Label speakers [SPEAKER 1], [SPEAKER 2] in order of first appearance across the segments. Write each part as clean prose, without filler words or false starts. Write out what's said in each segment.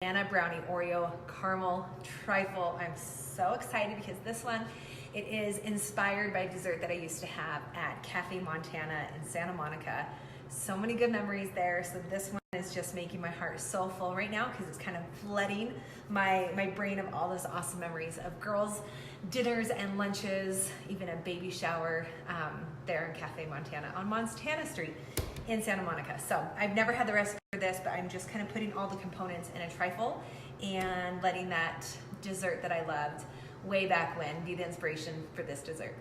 [SPEAKER 1] banana brownie Oreo caramel trifle. I'm so excited because this one, it is inspired by a dessert that I used to have at Cafe Montana in Santa Monica. So many good memories there. So this one is just making my heart so full right now because it's kind of flooding my brain of all those awesome memories of girls' dinners and lunches, even a baby shower there in Cafe Montana on Montana Street in Santa Monica. So I've never had the recipe for this, but I'm just kind of putting all the components in a trifle and letting that dessert that I loved way back when be the inspiration for this dessert.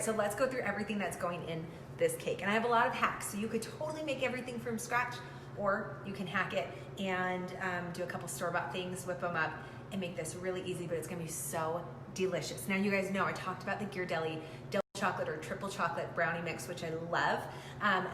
[SPEAKER 1] So let's go through everything that's going in this cake. And I have a lot of hacks, so you could totally make everything from scratch, or you can hack it and do a couple store-bought things, whip them up, and make this really easy, but it's gonna be so delicious. Now you guys know I talked about the Ghirardelli double chocolate or triple chocolate brownie mix, which I love.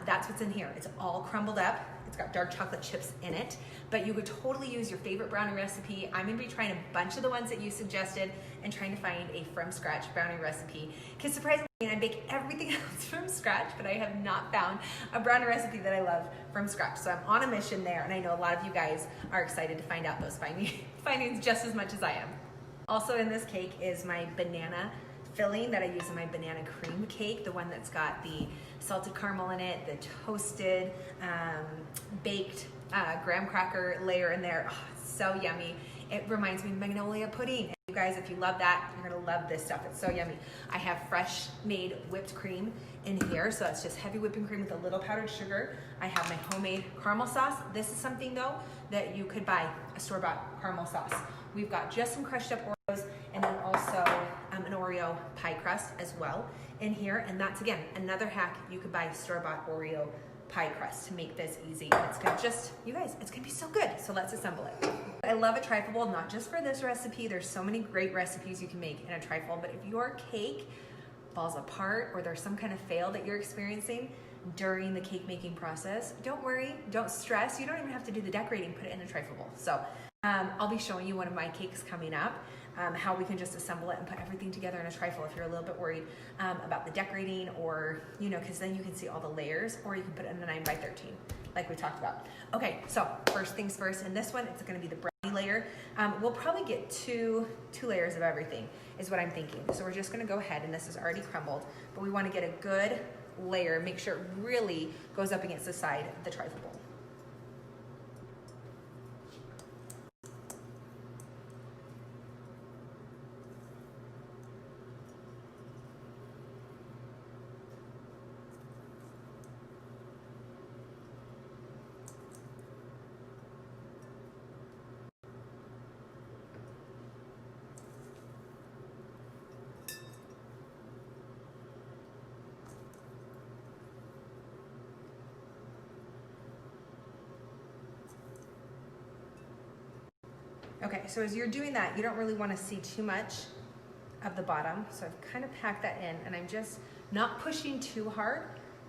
[SPEAKER 1] That's what's in here. It's all crumbled up. It's got dark chocolate chips in it, but you could totally use your favorite brownie recipe. I'm gonna be trying a bunch of the ones that you suggested and trying to find a from scratch brownie recipe. Because surprisingly, I bake everything else from scratch, but I have not found a brownie recipe that I love from scratch. So I'm on a mission there, and I know a lot of you guys are excited to find out those findings just as much as I am. Also in this cake is my banana filling that I use in my banana cream cake, the one that's got the salted caramel in it, the toasted, baked graham cracker layer in there. Oh, it's so yummy. It reminds me of magnolia pudding. And you guys, if you love that, you're gonna love this stuff. It's so yummy. I have fresh made whipped cream in here, so it's just heavy whipping cream with a little powdered sugar. I have my homemade caramel sauce. This is something though that you could buy, a store-bought caramel sauce. We've got just some crushed up Oreos and then also an Oreo pie crust as well in here. And that's, again, another hack. You could buy store-bought Oreo pie crust to make this easy. And it's gonna just, you guys, it's gonna be so good. So let's assemble it. I love a trifle bowl, not just for this recipe. There's so many great recipes you can make in a trifle, but if your cake falls apart or there's some kind of fail that you're experiencing during the cake making process, don't worry, don't stress. You don't even have to do the decorating, put it in a trifle bowl. So I'll be showing you one of my cakes coming up, how we can just assemble it and put everything together in a trifle if you're a little bit worried about the decorating, or, you know, because then you can see all the layers, or you can put it in a 9 by 13 like we talked about. Okay, so first things first, in this one, it's gonna be the brownie layer. We'll probably get two layers of everything is what I'm thinking. So we're just gonna go ahead, and this is already crumbled, but we wanna get a good layer, make sure it really goes up against the side of the trifle bowl. Okay, so as you're doing that, you don't really want to see too much of the bottom. So I've kind of packed that in, and I'm just not pushing too hard,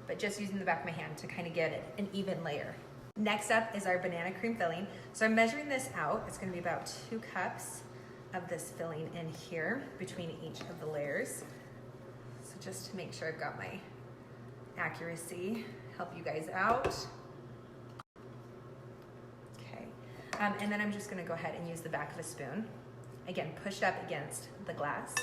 [SPEAKER 1] but just using the back of my hand to kind of get it an even layer. Next up is our banana cream filling. So I'm measuring this out. It's going to be about 2 cups of this filling in here between each of the layers. So just to make sure I've got my accuracy, help you guys out. And then I'm just gonna go ahead and use the back of a spoon. Again, push it up against the glass.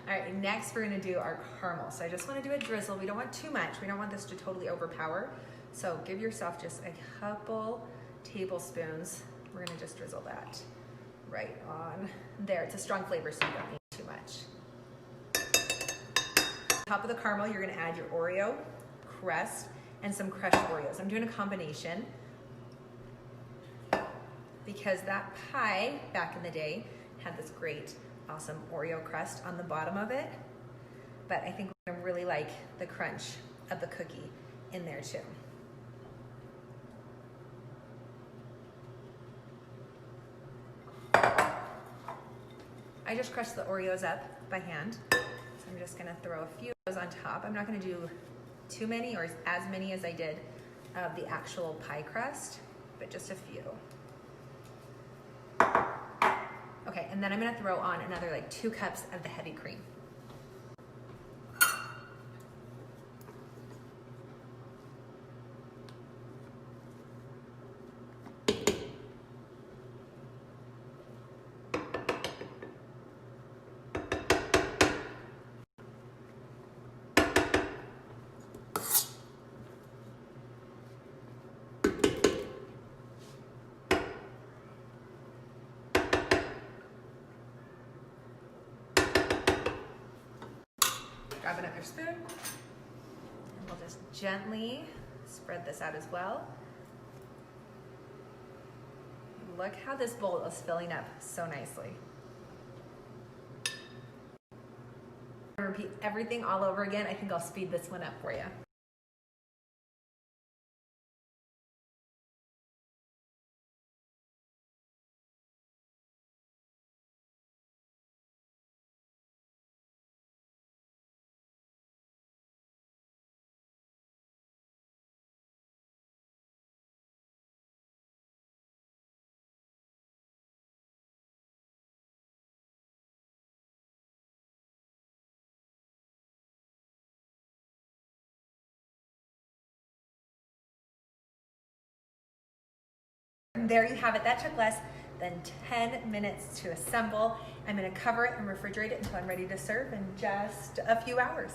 [SPEAKER 1] All right, next we're gonna do our caramel. So I just wanna do a drizzle. We don't want too much. We don't want this to totally overpower. So give yourself just a couple tablespoons. We're gonna just drizzle that right on there. It's a strong flavor, so you don't need too much. Top of the caramel, you're gonna add your Oreo crust and some crushed Oreos. I'm doing a combination because that pie back in the day had this great awesome Oreo crust on the bottom of it, but I think we're gonna really like the crunch of the cookie in there too. I just crushed the Oreos up by hand, so I'm just gonna throw a few On top, I'm not going to do too many or as many as I did of the actual pie crust, but just a few. Okay, and then I'm going to throw on another like 2 cups of the heavy cream. Grab another spoon, and we'll just gently spread this out as well. Look how this bowl is filling up so nicely. Repeat everything all over again. I think I'll speed this one up for you. There you have it. That took less than 10 minutes to assemble. I'm going to cover it and refrigerate it until I'm ready to serve in just a few hours.